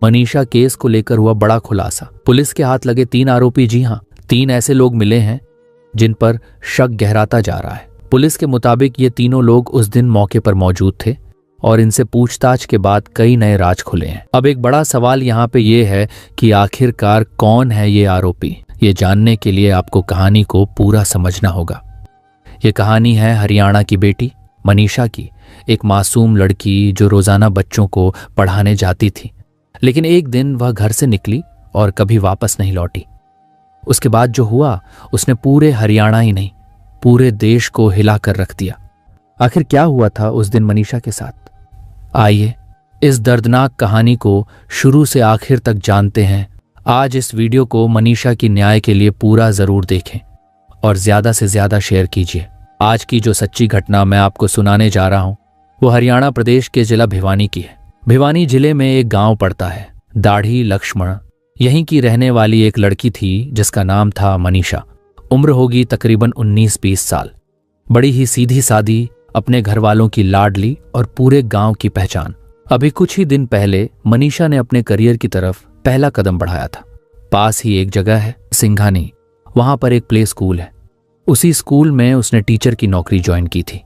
Manisha case को लेकर हुआ बड़ा खुलासा। पुलिस के हाथ लगे 3 आरोपी, जी हां, 3 ऐसे लोग मिले हैं जिन पर शक गहराता जा रहा है। पुलिस के मुताबिक ये तीनों लोग उस दिन मौके पर मौजूद थे और इनसे पूछताछ के बाद कई नए राज खुले हैं। अब एक बड़ा सवाल यहाँ पे ये है कि आखिरकार कौन है ये आरोपी। ये जानने के लिए आपको कहानी को पूरा समझना होगा। ये कहानी है हरियाणा की बेटी मनीषा की, एक मासूम लड़की जो रोजाना बच्चों को पढ़ाने जाती थी, लेकिन एक दिन वह घर से निकली और कभी वापस नहीं लौटी। उसके बाद जो हुआ उसने पूरे हरियाणा ही नहीं, पूरे देश को हिला कर रख दिया। आखिर क्या हुआ था उस दिन मनीषा के साथ? आइए इस दर्दनाक कहानी को शुरू से आखिर तक जानते हैं। आज इस वीडियो को मनीषा की न्याय के लिए पूरा जरूर देखें और ज्यादा से ज्यादा शेयर कीजिए। आज की जो सच्ची घटना मैं आपको सुनाने जा रहा हूं वो हरियाणा प्रदेश के जिला भिवानी की है। भिवानी जिले में एक गांव पड़ता है, दाढ़ी लक्ष्मण। यहीं की रहने वाली एक लड़की थी जिसका नाम था मनीषा। उम्र होगी तकरीबन 19-20 साल। बड़ी ही सीधी सादी, अपने घर वालों की लाडली और पूरे गांव की पहचान। अभी कुछ ही दिन पहले मनीषा ने अपने करियर की तरफ पहला कदम बढ़ाया था। पास ही एक जगह है सिंघानी, वहां पर एक प्ले स्कूल है। उसी स्कूल में उसने टीचर की नौकरी ज्वाइन की थी।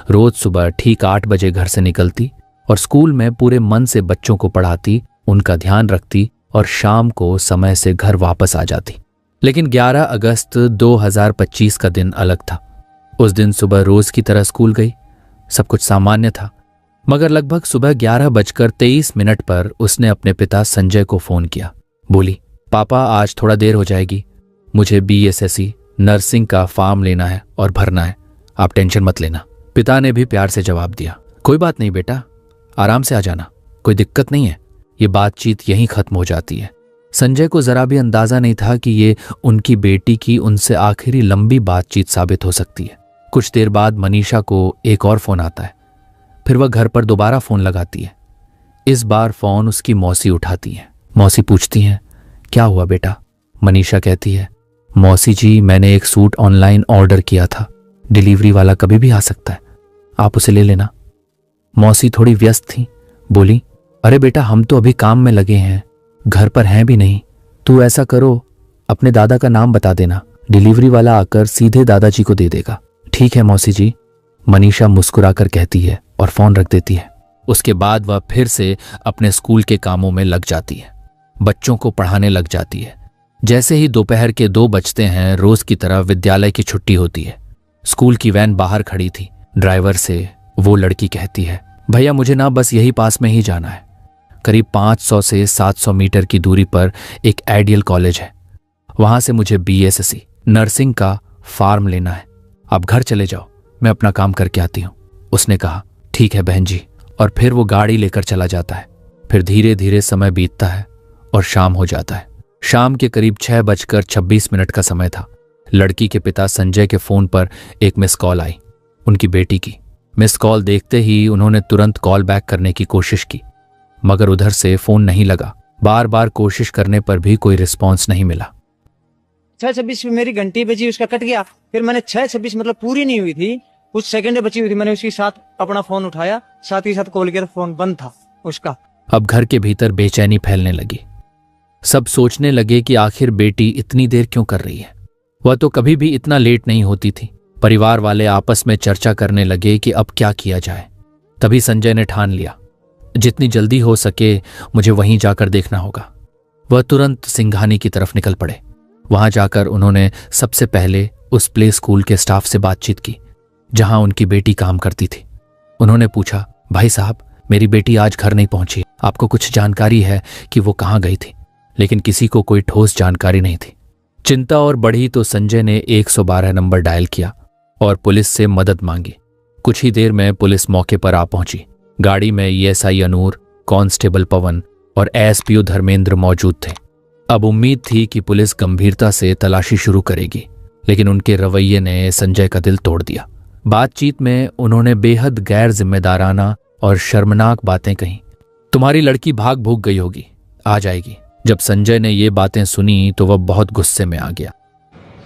रोज सुबह ठीक 8 बजे घर से निकलती और स्कूल में पूरे मन से बच्चों को पढ़ाती, उनका ध्यान रखती और शाम को समय से घर वापस आ जाती। लेकिन 11 अगस्त 2025 का दिन अलग था। उस दिन सुबह रोज की तरह स्कूल गई। सब कुछ सामान्य था, मगर लगभग सुबह 11:23 पर उसने अपने पिता संजय को फोन किया। बोली, पापा आज थोड़ा देर हो जाएगी, मुझे BSSC नर्सिंग का फॉर्म लेना है और भरना है, आप टेंशन मत लेना। पिता ने भी प्यार से जवाब दिया, कोई बात नहीं बेटा, आराम से आ जाना, कोई दिक्कत नहीं है। ये बातचीत यहीं खत्म हो जाती है। संजय को जरा भी अंदाजा नहीं था कि ये उनकी बेटी की उनसे आखिरी लंबी बातचीत साबित हो सकती है। कुछ देर बाद मनीषा को एक और फोन आता है। फिर वह घर पर दोबारा फोन लगाती है। इस बार फोन उसकी मौसी उठाती है। मौसी पूछती हैं, क्या हुआ बेटा? मनीषा कहती है, मौसी जी मैंने एक सूट ऑनलाइन ऑर्डर किया था, डिलीवरी वाला कभी भी आ सकता है, आप उसे ले लेना। मौसी थोड़ी व्यस्त थी, बोली, अरे बेटा हम तो अभी काम में लगे हैं, घर पर हैं भी नहीं। तू ऐसा करो, अपने दादा का नाम बता देना, डिलीवरी वाला आकर सीधे दादाजी को दे देगा। ठीक है मौसी जी, मनीषा मुस्कुराकर कहती है और फोन रख देती है। उसके बाद वह फिर से अपने स्कूल के कामों में लग जाती है, बच्चों को पढ़ाने लग जाती है। जैसे ही दोपहर के 2 बजते हैं, रोज की तरह विद्यालय की छुट्टी होती है। स्कूल की वैन बाहर खड़ी थी। ड्राइवर से वो लड़की कहती है, भैया मुझे ना बस यही पास में ही जाना है। करीब 500 से 700 मीटर की दूरी पर एक आइडियल कॉलेज है, वहां से मुझे BSSC नर्सिंग का फॉर्म लेना है। आप घर चले जाओ, मैं अपना काम करके आती हूँ। उसने कहा, ठीक है बहन जी, और फिर वो गाड़ी लेकर चला जाता है। फिर धीरे धीरे समय बीतता है और शाम हो जाता है। शाम के करीब 6:26 का समय था। लड़की के पिता संजय के फोन पर एक मिस कॉल आई, उनकी बेटी की। मिस कॉल देखते ही उन्होंने तुरंत कॉल बैक करने की कोशिश की, मगर उधर से फोन नहीं लगा। बार बार कोशिश करने पर भी कोई रिस्पॉन्स नहीं मिला। 6:26 में मेरी घंटी बजी, उसका कट गया। फिर मैंने 6:26 मतलब पूरी नहीं हुई थी, कुछ सेकंड बची हुई थी, मैंने उसके साथ अपना फोन उठाया, साथ ही साथ कॉल किया, फोन बंद था उसका। अब घर के भीतर बेचैनी फैलने लगी। सब सोचने लगे कि आखिर बेटी इतनी देर क्यों कर रही है, वह तो कभी भी इतना लेट नहीं होती थी। परिवार वाले आपस में चर्चा करने लगे कि अब क्या किया जाए। तभी संजय ने ठान लिया, जितनी जल्दी हो सके मुझे वहीं जाकर देखना होगा। वह तुरंत सिंघानी की तरफ निकल पड़े। वहां जाकर उन्होंने सबसे पहले उस प्ले स्कूल के स्टाफ से बातचीत की जहां उनकी बेटी काम करती थी। उन्होंने पूछा, भाई साहब मेरी बेटी आज घर नहीं पहुंची, आपको कुछ जानकारी है कि वो कहाँ गई थी? लेकिन किसी को कोई ठोस जानकारी नहीं थी। चिंता और बढ़ी तो संजय ने 112 नंबर डायल किया और पुलिस से मदद मांगी। कुछ ही देर में पुलिस मौके पर आ पहुंची। गाड़ी में ESI अनूर, कांस्टेबल पवन और ASPO धर्मेंद्र मौजूद थे। अब उम्मीद थी कि पुलिस गंभीरता से तलाशी शुरू करेगी, लेकिन उनके रवैये ने संजय का दिल तोड़ दिया। बातचीत में उन्होंने बेहद गैर जिम्मेदाराना और शर्मनाक बातें कहीं। तुम्हारी लड़की भाग भूग गई होगी, आ जाएगी। जब संजय ने ये बातें सुनी तो वह बहुत गुस्से में आ गया।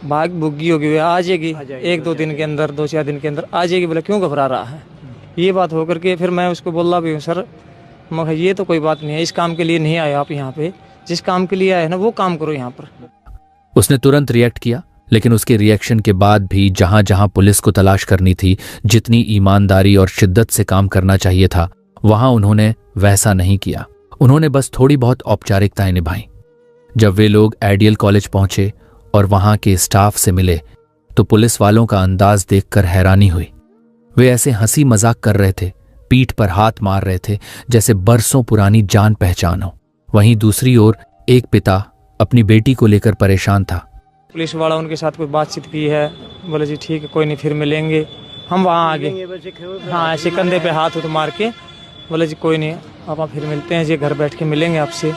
भाग भुग्गी होगी, आ जाएगी 1-2 दिन के अंदर, 2-4 दिन के अंदर आ जाएगी। बोला क्यों घबरा रहा है? ये बात होकर के फिर मैं उसको बोला भी हूँ, सर मैं ये तो कोई बात नहीं है, इस काम के लिए नहीं आए आप यहाँ पे, जिस काम के लिए आए ना वो काम करो यहाँ पर। उसने तुरंत रिएक्ट किया, लेकिन उसके रिएक्शन के बाद भी जहां जहां पुलिस को तलाश करनी थी, जितनी ईमानदारी और शिद्दत से काम करना चाहिए था, वहां उन्होंने वैसा नहीं किया। उन्होंने बस थोड़ी बहुत औपचारिकताएं निभाई। जब वे लोग आइडियल कॉलेज पहुंचे और वहां के स्टाफ से मिले तो पुलिस वालों का अंदाज देखकर हैरानी हुई। वे ऐसे हंसी मजाक कर रहे थे, पीठ पर हाथ मार रहे थे, जैसे बरसों पुरानी जान पहचान हो। वहीं दूसरी ओर एक पिता अपनी बेटी को लेकर परेशान था। पुलिस वाला उनके साथ कोई बातचीत की है, बोले जी ठीक है कोई नहीं, फिर मिलेंगे हम वहाँ आगे। हाँ, ऐसे कंधे पे हाथ उठ मार के बोले जी कोई नहीं, आप फिर मिलते हैं जी, घर बैठ के मिलेंगे आपसे।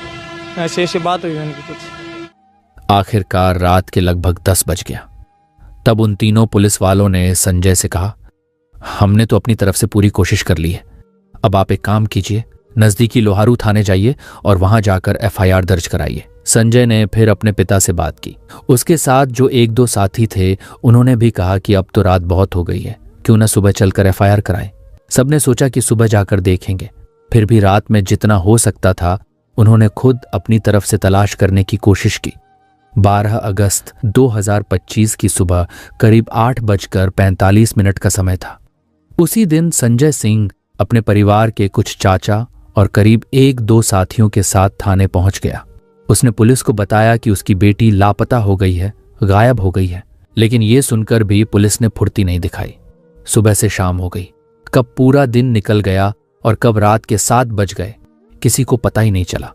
ऐसे ऐसी बात हुई उनकी कुछ। आखिरकार रात के लगभग 10 बज गया। तब उन तीनों पुलिस वालों ने संजय से कहा, हमने तो अपनी तरफ से पूरी कोशिश कर ली है, अब आप एक काम कीजिए, नजदीकी लोहारू थाने जाइए और वहां जाकर एफआईआर दर्ज कराइए। संजय ने फिर अपने पिता से बात की। उसके साथ जो एक दो साथी थे उन्होंने भी कहा कि अब तो रात बहुत हो गई है, क्यों न सुबह चलकर एफआईआर कराएं। सबने सोचा कि सुबह जाकर देखेंगे। फिर भी रात में जितना हो सकता था उन्होंने खुद अपनी तरफ से तलाश करने की कोशिश की। 12 अगस्त 2025 की सुबह करीब 8:45 का समय था। उसी दिन संजय सिंह अपने परिवार के कुछ चाचा और करीब 1-2 साथियों के साथ थाने पहुंच गया। उसने पुलिस को बताया कि उसकी बेटी लापता हो गई है, गायब हो गई है। लेकिन यह सुनकर भी पुलिस ने फुर्ती नहीं दिखाई। सुबह से शाम हो गई, कब पूरा दिन निकल गया और कब रात के 7 बज गए किसी को पता ही नहीं चला।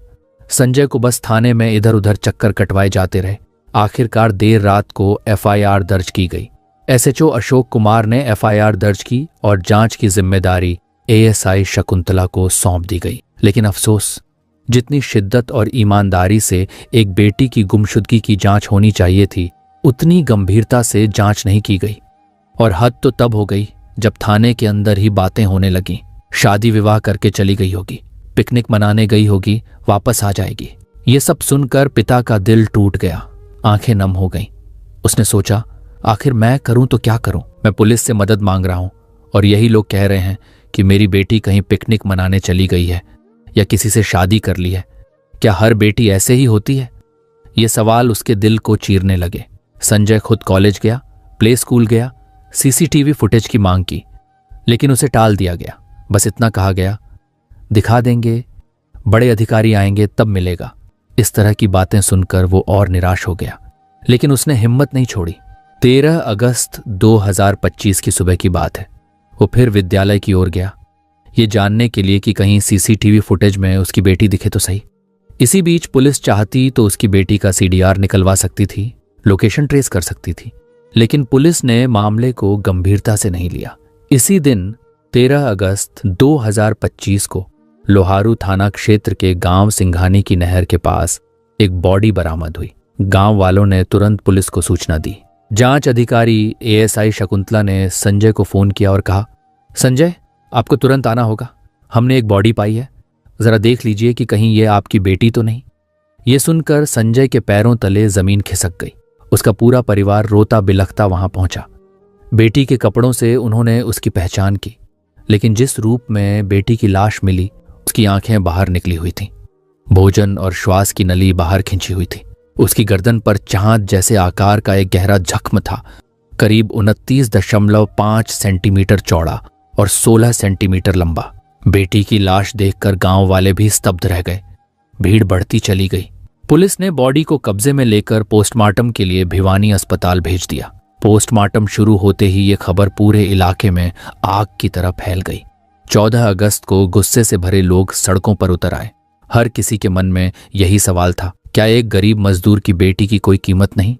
संजय को बस थाने में इधर उधर चक्कर कटवाए जाते रहे। आखिरकार देर रात को एफआईआर दर्ज की गई। एसएचओ अशोक कुमार ने एफआईआर दर्ज की और जांच की जिम्मेदारी एएसआई शकुंतला को सौंप दी गई। लेकिन अफसोस, जितनी शिद्दत और ईमानदारी से एक बेटी की गुमशुदगी की जांच होनी चाहिए थी, उतनी गंभीरता से जांच नहीं की गई। और हद तो तब हो गई जब थाने के अंदर ही बातें होने लगीं। शादी विवाह करके चली गई होगी, पिकनिक मनाने गई होगी, वापस आ जाएगी। ये सब सुनकर पिता का दिल टूट गया, आंखें नम हो गईं। उसने सोचा, आखिर मैं करूं तो क्या करूं? मैं पुलिस से मदद मांग रहा हूं और यही लोग कह रहे हैं कि मेरी बेटी कहीं पिकनिक मनाने चली गई है या किसी से शादी कर ली है। क्या हर बेटी ऐसे ही होती है? ये सवाल उसके दिल को चीरने लगे। संजय खुद कॉलेज गया, प्ले स्कूल गया, सीसीटीवी फुटेज की मांग की, लेकिन उसे टाल दिया गया। बस इतना कहा गया, दिखा देंगे, बड़े अधिकारी आएंगे तब मिलेगा। इस तरह की बातें सुनकर वो और निराश हो गया, लेकिन उसने हिम्मत नहीं छोड़ी। 13 अगस्त 2025 की सुबह की बात है। वो फिर विद्यालय की ओर गया, ये जानने के लिए कि कहीं सीसीटीवी फुटेज में उसकी बेटी दिखे तो सही। इसी बीच पुलिस चाहती तो उसकी बेटी का सीडीआर निकलवा सकती थी, लोकेशन ट्रेस कर सकती थी, लेकिन पुलिस ने मामले को गंभीरता से नहीं लिया। इसी दिन 13 अगस्त 2025 को लोहारू थाना क्षेत्र के गांव सिंघानी की नहर के पास एक बॉडी बरामद हुई। गांव वालों ने तुरंत पुलिस को सूचना दी। जांच अधिकारी एएसआई शकुंतला ने संजय को फोन किया और कहा, संजय, आपको तुरंत आना होगा, हमने एक बॉडी पाई है, जरा देख लीजिए कि कहीं ये आपकी बेटी तो नहीं। ये सुनकर संजय के पैरों तले जमीन खिसक गई। उसका पूरा परिवार रोता बिलखता वहां पहुंचा। बेटी के कपड़ों से उन्होंने उसकी पहचान की, लेकिन जिस रूप में बेटी की लाश मिली उसकी आंखें बाहर निकली हुई थीं, भोजन और श्वास की नली बाहर खिंची हुई थी। उसकी गर्दन पर चांद जैसे आकार का एक गहरा जख्म था, करीब 29.5 सेंटीमीटर चौड़ा और 16 सेंटीमीटर लंबा। बेटी की लाश देखकर गांव वाले भी स्तब्ध रह गए। भीड़ बढ़ती चली गई। पुलिस ने बॉडी को कब्जे में लेकर पोस्टमार्टम के लिए भिवानी अस्पताल भेज दिया। पोस्टमार्टम शुरू होते ही ये खबर पूरे इलाके में आग की तरह फैल गई। 14 अगस्त को गुस्से से भरे लोग सड़कों पर उतर आए। हर किसी के मन में यही सवाल था, क्या एक गरीब मजदूर की बेटी की कोई कीमत नहीं?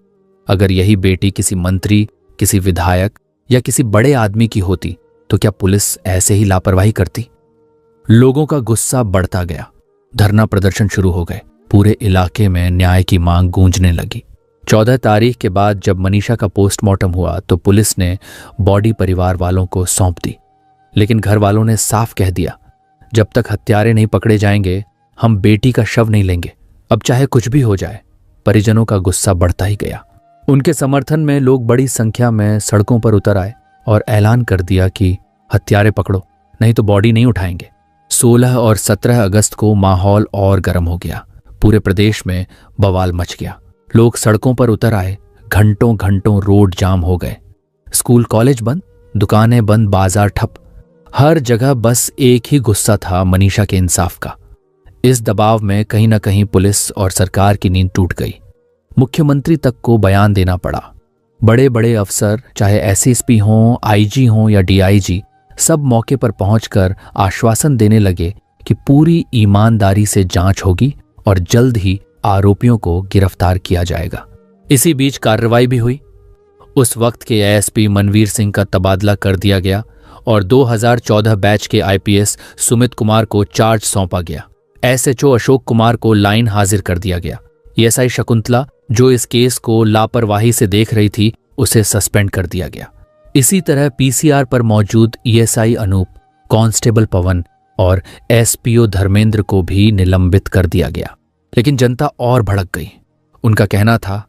अगर यही बेटी किसी मंत्री, किसी विधायक या किसी बड़े आदमी की होती तो क्या पुलिस ऐसे ही लापरवाही करती? लोगों का गुस्सा बढ़ता गया। धरना प्रदर्शन शुरू हो गए। पूरे इलाके में न्याय की मांग गूंजने लगी। 14 तारीख के बाद जब मनीषा का पोस्टमार्टम हुआ तो पुलिस ने बॉडी परिवार वालों को सौंप दी, लेकिन घर वालों ने साफ कह दिया, जब तक हत्यारे नहीं पकड़े जाएंगे हम बेटी का शव नहीं लेंगे, अब चाहे कुछ भी हो जाए। परिजनों का गुस्सा बढ़ता ही गया। उनके समर्थन में लोग बड़ी संख्या में सड़कों पर उतर आए और ऐलान कर दिया कि हत्यारे पकड़ो, नहीं तो बॉडी नहीं उठाएंगे। 16 और 17 अगस्त को माहौल और गर्म हो गया। पूरे प्रदेश में बवाल मच गया। लोग सड़कों पर उतर आए। घंटों घंटों रोड जाम हो गए। स्कूल कॉलेज बंद, दुकानें बंद, बाजार ठप। हर जगह बस एक ही गुस्सा था, मनीषा के इंसाफ का। इस दबाव में कहीं ना कहीं पुलिस और सरकार की नींद टूट गई। मुख्यमंत्री तक को बयान देना पड़ा। बड़े बड़े अफसर, चाहे एसएसपी हों, आईजी हों या डीआईजी, सब मौके पर पहुंचकर आश्वासन देने लगे कि पूरी ईमानदारी से जांच होगी और जल्द ही आरोपियों को गिरफ्तार किया जाएगा। इसी बीच कार्रवाई भी हुई। उस वक्त के एएसपी मनवीर सिंह का तबादला कर दिया गया और 2014 बैच के आईपीएस सुमित कुमार को चार्ज सौंपा गया। एसएचओ अशोक कुमार को लाइन हाजिर कर दिया गया। एएसआई शकुंतला, जो इस केस को लापरवाही से देख रही थी, उसे सस्पेंड कर दिया गया। इसी तरह पीसीआर पर मौजूद ईएसआई अनूप, कांस्टेबल पवन और एसपीओ धर्मेंद्र को भी निलंबित कर दिया गया। लेकिन जनता और भड़क गई। उनका कहना था,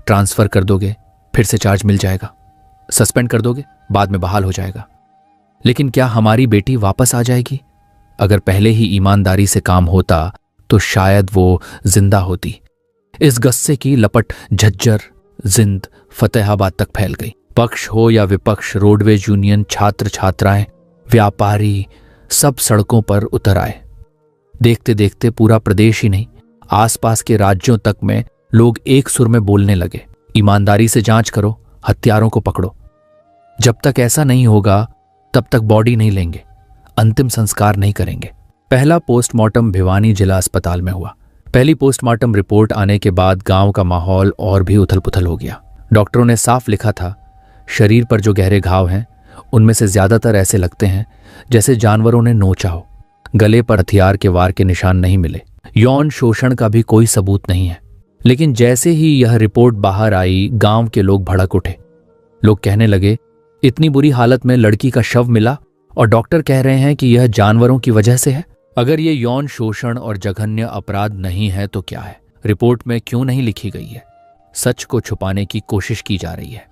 ट्रांसफर कर दोगे फिर से चार्ज मिल जाएगा, सस्पेंड कर दोगे बाद में बहाल हो जाएगा। लेकिन क्या हमारी बेटी वापस आ जाएगी? अगर पहले ही ईमानदारी से काम होता तो शायद वो जिंदा होती। इस गस्से की लपट झज्जर, जिंद, फतेहाबाद तक फैल गई। पक्ष हो या विपक्ष, रोडवेज यूनियन, छात्र छात्राएं, व्यापारी, सब सड़कों पर उतर आए। देखते देखते पूरा प्रदेश ही नहीं, आसपास के राज्यों तक में लोग एक सुर में बोलने लगे, ईमानदारी से जांच करो, हत्यारों को पकड़ो। जब तक ऐसा नहीं होगा तब तक बॉडी नहीं लेंगे, अंतिम संस्कार नहीं करेंगे। पहला पोस्टमार्टम भिवानी जिला अस्पताल में हुआ। पहली पोस्टमार्टम रिपोर्ट आने के बाद गांव का माहौल और भी उथल पुथल हो गया। डॉक्टरों ने साफ लिखा था, शरीर पर जो गहरे घाव हैं उनमें से ज्यादातर ऐसे लगते हैं जैसे जानवरों ने नोचा हो। गले पर हथियार के वार के निशान नहीं मिले। यौन शोषण का भी कोई सबूत नहीं है। लेकिन जैसे ही यह रिपोर्ट बाहर आई, गांव के लोग भड़क उठे। लोग कहने लगे, इतनी बुरी हालत में लड़की का शव मिला और डॉक्टर कह रहे हैं कि यह जानवरों की वजह से है। अगर ये यौन शोषण और जघन्य अपराध नहीं है तो क्या है? रिपोर्ट में क्यों नहीं लिखी गई है? सच को छुपाने की कोशिश की जा रही है।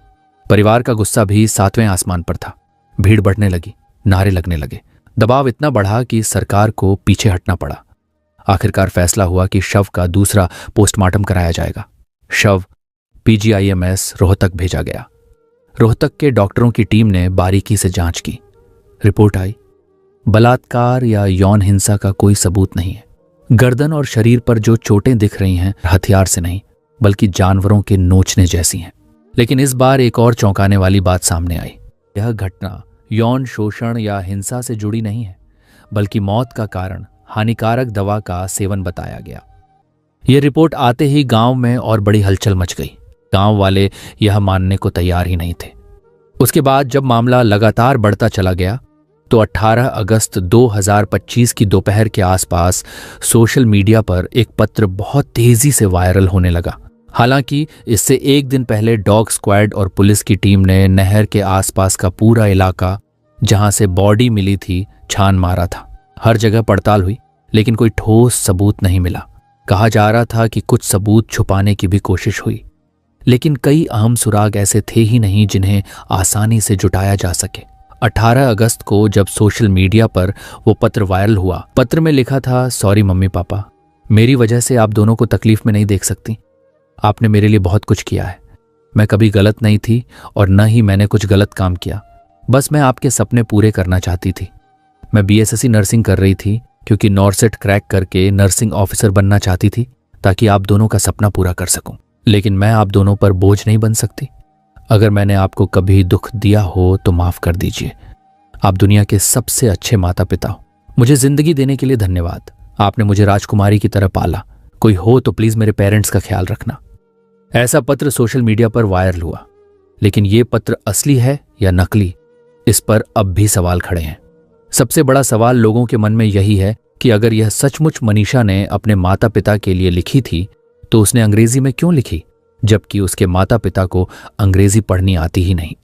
परिवार का गुस्सा भी 7वें आसमान पर था। भीड़ बढ़ने लगी, नारे लगने लगे। दबाव इतना बढ़ा कि सरकार को पीछे हटना पड़ा। आखिरकार फैसला हुआ कि शव का दूसरा पोस्टमार्टम कराया जाएगा। शव पीजीआईएमएस रोहतक भेजा गया। रोहतक के डॉक्टरों की टीम ने बारीकी से जांच की। रिपोर्ट आई, बलात्कार या यौन हिंसा का कोई सबूत नहीं है। गर्दन और शरीर पर जो चोटें दिख रही हैं हथियार से नहीं बल्कि जानवरों के नोचने जैसी हैं। लेकिन इस बार एक और चौंकाने वाली बात सामने आई। यह घटना यौन शोषण या हिंसा से जुड़ी नहीं है बल्कि मौत का कारण हानिकारक दवा का सेवन बताया गया। यह रिपोर्ट आते ही गांव में और बड़ी हलचल मच गई। गांव वाले यह मानने को तैयार ही नहीं थे। उसके बाद जब मामला लगातार बढ़ता चला गया तो 18 अगस्त 2025 की दोपहर के आसपास सोशल मीडिया पर एक पत्र बहुत तेजी से वायरल होने लगा। हालांकि इससे एक दिन पहले डॉग स्क्वाड और पुलिस की टीम ने नहर के आसपास का पूरा इलाका जहां से बॉडी मिली थी छान मारा था। हर जगह पड़ताल हुई लेकिन कोई ठोस सबूत नहीं मिला। कहा जा रहा था कि कुछ सबूत छुपाने की भी कोशिश हुई, लेकिन कई अहम सुराग ऐसे थे ही नहीं जिन्हें आसानी से जुटाया जा सके। 18 अगस्त को जब सोशल मीडिया पर वो पत्र वायरल हुआ, पत्र में लिखा था, सॉरी मम्मी पापा, मेरी वजह से आप दोनों को तकलीफ में नहीं देख सकती। आपने मेरे लिए बहुत कुछ किया है। मैं कभी गलत नहीं थी और न ही मैंने कुछ गलत काम किया। बस मैं आपके सपने पूरे करना चाहती थी। मैं बीएसएससी नर्सिंग कर रही थी क्योंकि नॉर्सेट क्रैक करके नर्सिंग ऑफिसर बनना चाहती थी ताकि आप दोनों का सपना पूरा कर सकूं। लेकिन मैं आप दोनों पर बोझ नहीं बन सकती। अगर मैंने आपको कभी दुख दिया हो तो माफ कर दीजिए। आप दुनिया के सबसे अच्छे माता पिता हो। मुझे जिंदगी देने के लिए धन्यवाद। आपने मुझे राजकुमारी की तरह पाला। कोई हो तो प्लीज मेरे पेरेंट्स का ख्याल रखना। ऐसा पत्र सोशल मीडिया पर वायरल हुआ, लेकिन यह पत्र असली है या नकली, इस पर अब भी सवाल खड़े हैं। सबसे बड़ा सवाल लोगों के मन में यही है कि अगर यह सचमुच मनीषा ने अपने माता पिता के लिए लिखी थी तो उसने अंग्रेजी में क्यों लिखी, जबकि उसके माता पिता को अंग्रेजी पढ़नी आती ही नहीं।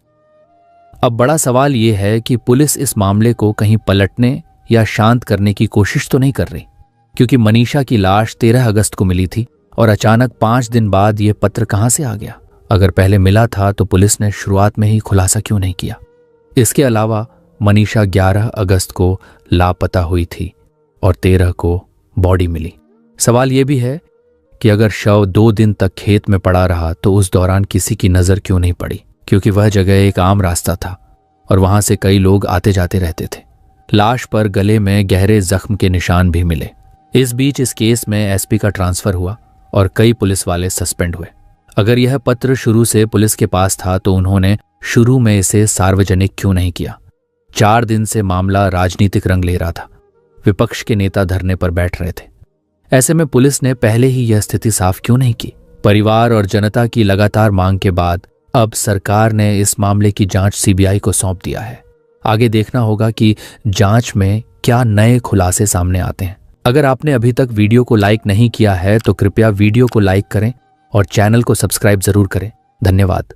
अब बड़ा सवाल यह है कि पुलिस इस मामले को कहीं पलटने या शांत करने की कोशिश तो नहीं कर रही, क्योंकि मनीषा की लाश 13 अगस्त को मिली थी और अचानक 5 दिन बाद यह पत्र कहां से आ गया। अगर पहले मिला था तो पुलिस ने शुरुआत में ही खुलासा क्यों नहीं किया। इसके अलावा मनीषा 11 अगस्त को लापता हुई थी। और 13 को बॉडी मिली। सवाल यह भी है कि अगर शव 2 दिन तक खेत में पड़ा रहा तो उस दौरान किसी की नजर क्यों नहीं पड़ी, क्योंकि वह जगह एक आम रास्ता था और वहां से कई लोग आते जाते रहते थे। लाश पर गले में गहरे जख्म के निशान भी मिले। इस बीच इस केस में एसपी का ट्रांसफर हुआ और कई पुलिस वाले सस्पेंड हुए। अगर यह पत्र शुरू से पुलिस के पास था तो उन्होंने शुरू में इसे सार्वजनिक क्यों नहीं किया? 4 दिन से मामला राजनीतिक रंग ले रहा था। विपक्ष के नेता धरने पर बैठ रहे थे। ऐसे में पुलिस ने पहले ही यह स्थिति साफ क्यों नहीं की? परिवार और जनता की लगातार मांग के बाद अब सरकार ने इस मामले की जांच सीबीआई को सौंप दिया है। आगे देखना होगा कि जांच में क्या नए खुलासे सामने आते हैं। अगर आपने अभी तक वीडियो को लाइक नहीं किया है तो कृपया वीडियो को लाइक करें और चैनल को सब्सक्राइब जरूर करें। धन्यवाद।